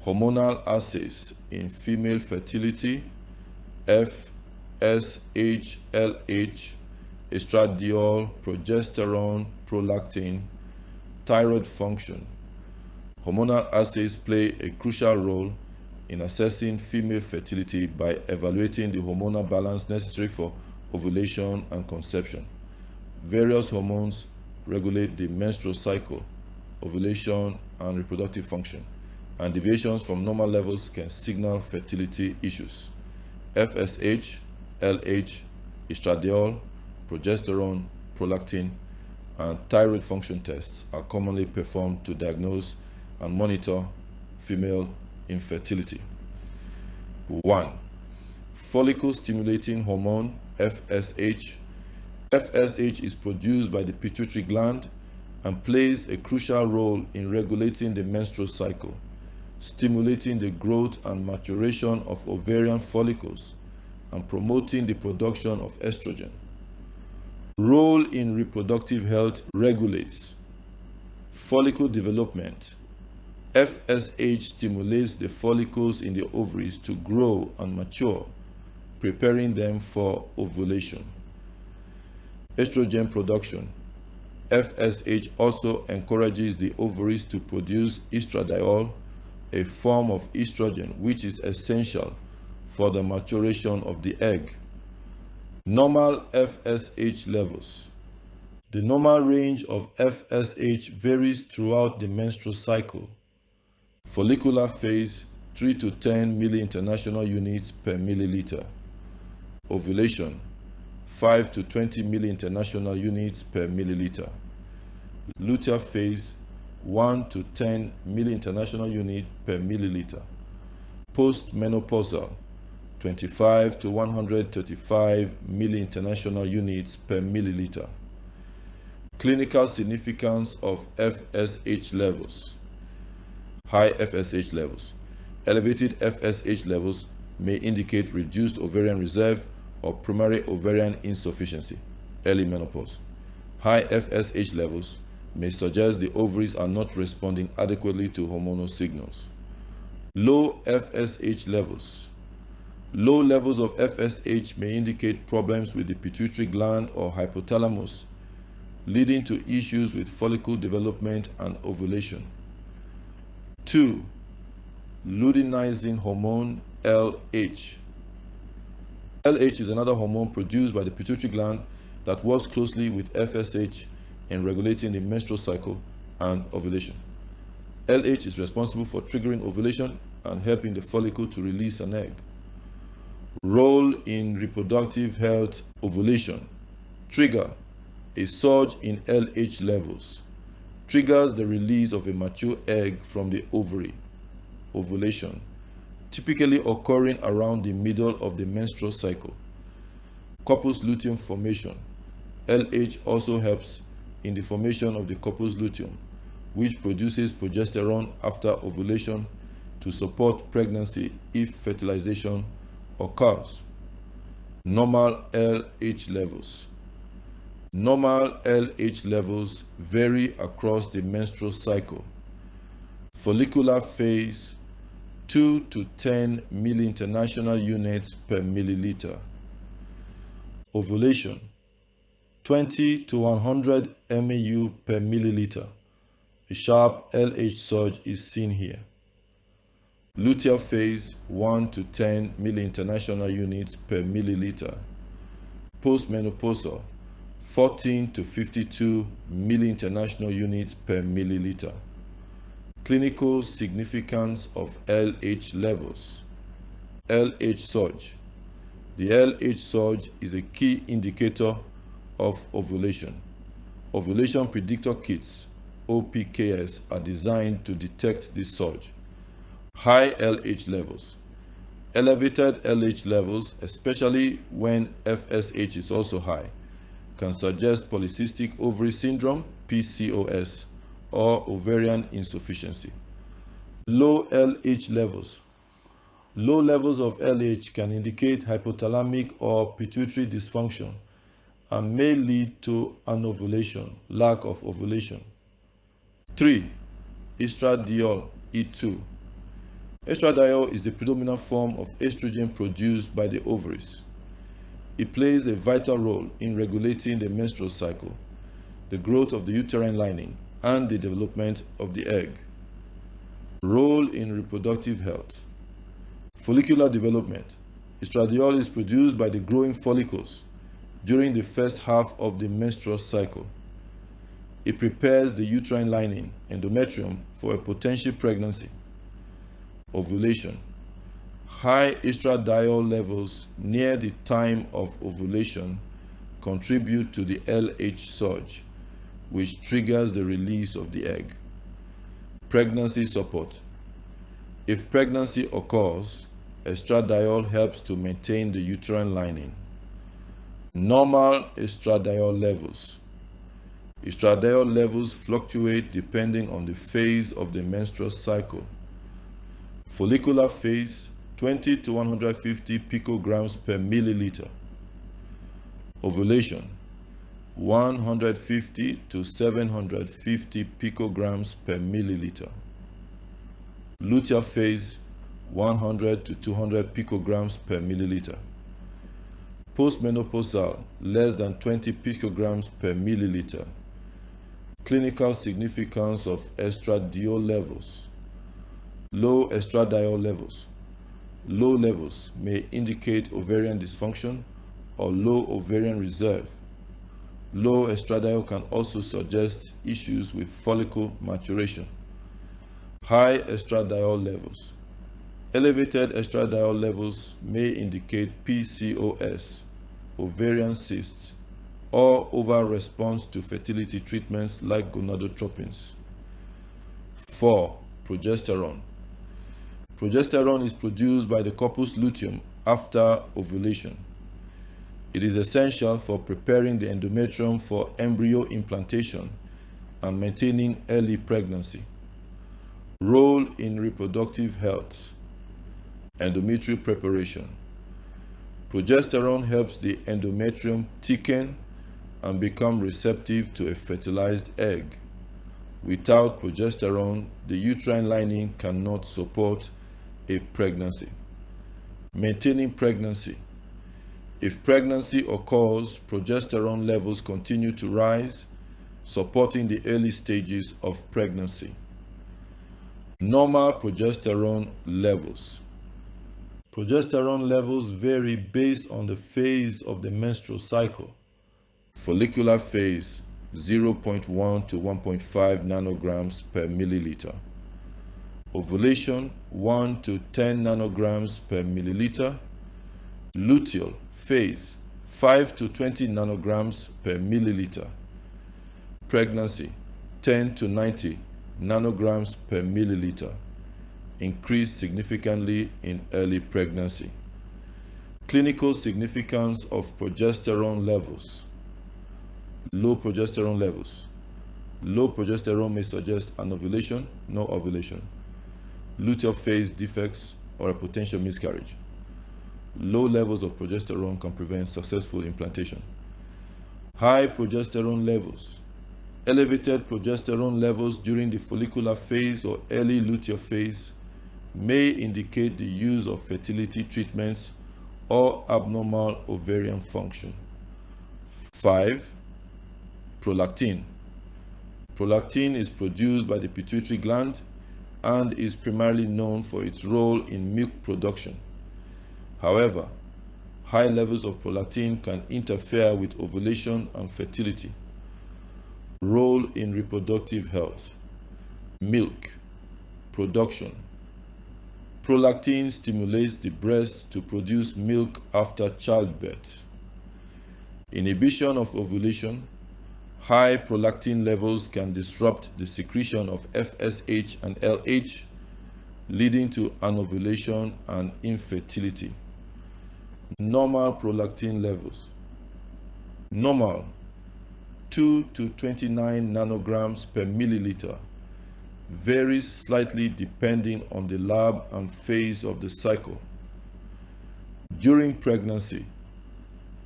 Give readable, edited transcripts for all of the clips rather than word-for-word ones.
hormonal assays in female fertility, FSH, LH, estradiol, progesterone, prolactin, thyroid function. Hormonal assays play a crucial role in assessing female fertility by evaluating the hormonal balance necessary for ovulation and conception. Various hormones regulate the menstrual cycle, ovulation, and reproductive function, and deviations from normal levels can signal fertility issues. FSH, LH, estradiol, progesterone, prolactin, and thyroid function tests are commonly performed to diagnose and monitor female infertility. 1. Follicle-stimulating hormone, FSH. FSH is produced by the pituitary gland and plays a crucial role in regulating the menstrual cycle, stimulating the growth and maturation of ovarian follicles, and promoting the production of estrogen. Role in reproductive health: regulates follicle development. FSH stimulates the follicles in the ovaries to grow and mature, preparing them for ovulation. Estrogen production. FSH also encourages the ovaries to produce estradiol, a form of estrogen which is essential for the maturation of the egg. Normal FSH levels. The normal range of FSH varies throughout the menstrual cycle. Follicular phase 3 to 10 milli-international units per milliliter. Ovulation 5 to 20 milli-international units per milliliter. Luteal phase 1 to 10 milli-international unit per milliliter. Postmenopausal 25 to 135 milli-international units per milliliter. Clinical significance of FSH levels. High FSH levels. Elevated FSH levels may indicate reduced ovarian reserve or primary ovarian insufficiency, early menopause. High FSH levels may suggest the ovaries are not responding adequately to hormonal signals. Low FSH levels. Low levels of FSH may indicate problems with the pituitary gland or hypothalamus, leading to issues with follicle development and ovulation. 2. Luteinizing hormone, LH. LH is another hormone produced by the pituitary gland that works closely with FSH in regulating the menstrual cycle and ovulation. LH is responsible for triggering ovulation and helping the follicle to release an egg. Role in reproductive health: ovulation. Trigger: a surge in LH levels triggers the release of a mature egg from the ovary. Ovulation, typically occurring around the middle of the menstrual cycle. Corpus luteum formation. LH also helps in the formation of the corpus luteum, which produces progesterone after ovulation to support pregnancy if fertilization occurs. Normal LH levels. Normal LH levels vary across the menstrual cycle. Follicular phase 2 to 10 milli-international units per milliliter. Ovulation 20 to 100 MAU per milliliter. A sharp LH surge is seen here. Luteal phase 1 to 10 milli-international units per milliliter. Postmenopausal 14 to 52 milli-international units per milliliter. Clinical significance of LH levels. LH surge. The LH surge is a key indicator of ovulation. Ovulation predictor kits, OPKs, are designed to detect this surge. High LH levels. Elevated LH levels, especially when FSH is also high, can suggest polycystic ovary syndrome, PCOS, or ovarian insufficiency. Low LH levels. Low levels of LH can indicate hypothalamic or pituitary dysfunction and may lead to anovulation, lack of ovulation. 3. Estradiol, E2. Estradiol is the predominant form of estrogen produced by the ovaries. It plays a vital role in regulating the menstrual cycle, the growth of the uterine lining, and the development of the egg. Role in reproductive health. Follicular development. Estradiol is produced by the growing follicles during the first half of the menstrual cycle. It prepares the uterine lining, endometrium, for a potential pregnancy. Ovulation. High estradiol levels near the time of ovulation contribute to the LH surge, which triggers the release of the egg. Pregnancy support. If pregnancy occurs, estradiol helps to maintain the uterine lining. Normal estradiol levels. Estradiol levels fluctuate depending on the phase of the menstrual cycle. Follicular phase, 20 to 150 picograms per milliliter. Ovulation, 150 to 750 picograms per milliliter. Luteal phase, 100 to 200 picograms per milliliter. Postmenopausal, less than 20 picograms per milliliter. Clinical significance of estradiol levels. Low estradiol levels. Low levels may indicate ovarian dysfunction or low ovarian reserve. Low estradiol can also suggest issues with follicle maturation. High estradiol levels. Elevated estradiol levels may indicate PCOS, ovarian cysts, or over-response to fertility treatments like gonadotropins. 4. Progesterone. Progesterone is produced by the corpus luteum after ovulation. It is essential for preparing the endometrium for embryo implantation and maintaining early pregnancy. Role in reproductive health. Endometrial preparation. Progesterone helps the endometrium thicken and become receptive to a fertilized egg. Without progesterone, the uterine lining cannot support a pregnancy. Maintaining pregnancy. If pregnancy occurs, progesterone levels continue to rise, supporting the early stages of pregnancy. Normal progesterone levels. Progesterone levels vary based on the phase of the menstrual cycle. Follicular phase, 0.1 to 1.5 nanograms per milliliter. Ovulation, 1 to 10 nanograms per milliliter. Luteal phase, 5 to 20 nanograms per milliliter. Pregnancy, 10 to 90 nanograms per milliliter. Increase significantly in early pregnancy. Clinical significance of progesterone levels. Low progesterone levels. Low progesterone may suggest anovulation, no ovulation, luteal phase defects, or a potential miscarriage. Low levels of progesterone can prevent successful implantation. High progesterone levels. Elevated progesterone levels during the follicular phase or early luteal phase may indicate the use of fertility treatments or abnormal ovarian function. 5. Prolactin. Prolactin is produced by the pituitary gland and is primarily known for its role in milk production. However, high levels of prolactin can interfere with ovulation and fertility. Role in reproductive health. Milk production. Prolactin stimulates the breast to produce milk after childbirth. Inhibition of ovulation. High prolactin levels can disrupt the secretion of FSH and LH, leading to anovulation and infertility. Normal prolactin levels. Normal, 2 to 29 nanograms per milliliter. Varies slightly depending on the lab and phase of the cycle. During pregnancy,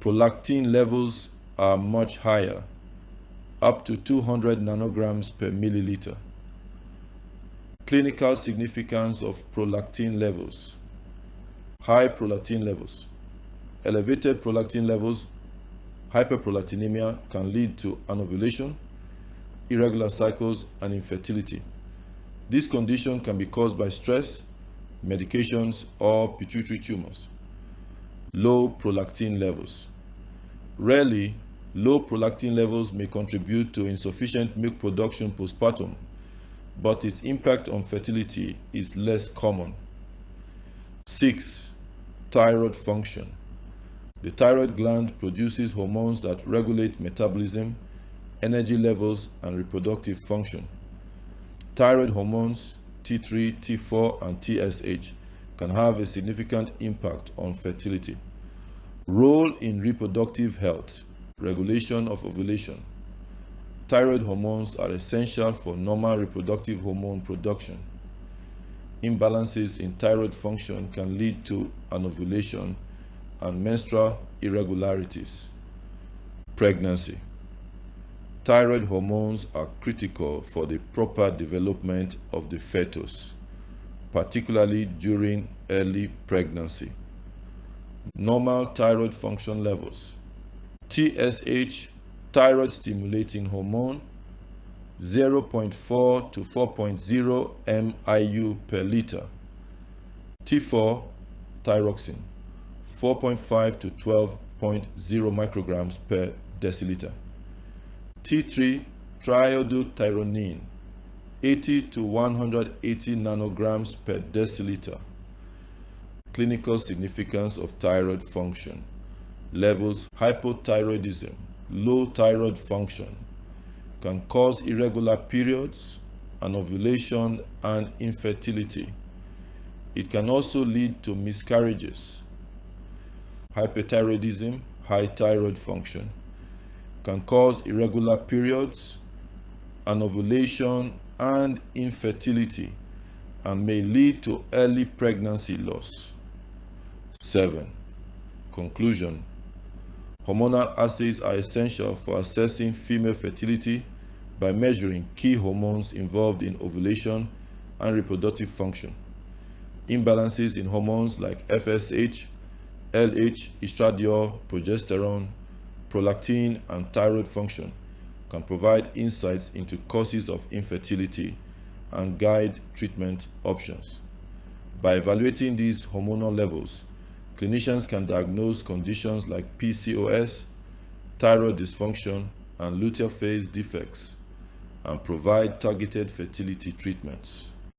prolactin levels are much higher, up to 200 nanograms per milliliter. Clinical significance of prolactin levels. High prolactin levels. Elevated prolactin levels, hyperprolactinemia, can lead to anovulation, irregular cycles, and infertility. This condition can be caused by stress, medications, or pituitary tumors. Low prolactin levels. Rarely, low prolactin levels may contribute to insufficient milk production postpartum, but its impact on fertility is less common. 6. Thyroid function. The thyroid gland produces hormones that regulate metabolism, energy levels, and reproductive function. Thyroid hormones, T3, T4, and TSH, can have a significant impact on fertility. Role in reproductive health. Regulation of ovulation. Thyroid hormones are essential for normal reproductive hormone production. Imbalances in thyroid function can lead to anovulation and menstrual irregularities. Pregnancy. Thyroid hormones are critical for the proper development of the fetus, particularly during early pregnancy. Normal thyroid function levels. TSH, thyroid stimulating hormone, 0.4 to 4.0 MIU per liter. T4, thyroxine, 4.5 to 12.0 micrograms per deciliter. T3, triiodothyronine, 80 to 180 nanograms per deciliter. Clinical significance of thyroid function. Levels: hypothyroidism, low thyroid function, can cause irregular periods, anovulation, and infertility. It can also lead to miscarriages. Hyperthyroidism, high thyroid function, can cause irregular periods, anovulation, and infertility, and may lead to early pregnancy loss. 7. Conclusion. Hormonal assays are essential for assessing female fertility by measuring key hormones involved in ovulation and reproductive function. Imbalances in hormones like FSH, LH, estradiol, progesterone, prolactin, and thyroid function can provide insights into causes of infertility and guide treatment options. By evaluating these hormonal levels, clinicians can diagnose conditions like PCOS, thyroid dysfunction, and luteal phase defects, and provide targeted fertility treatments.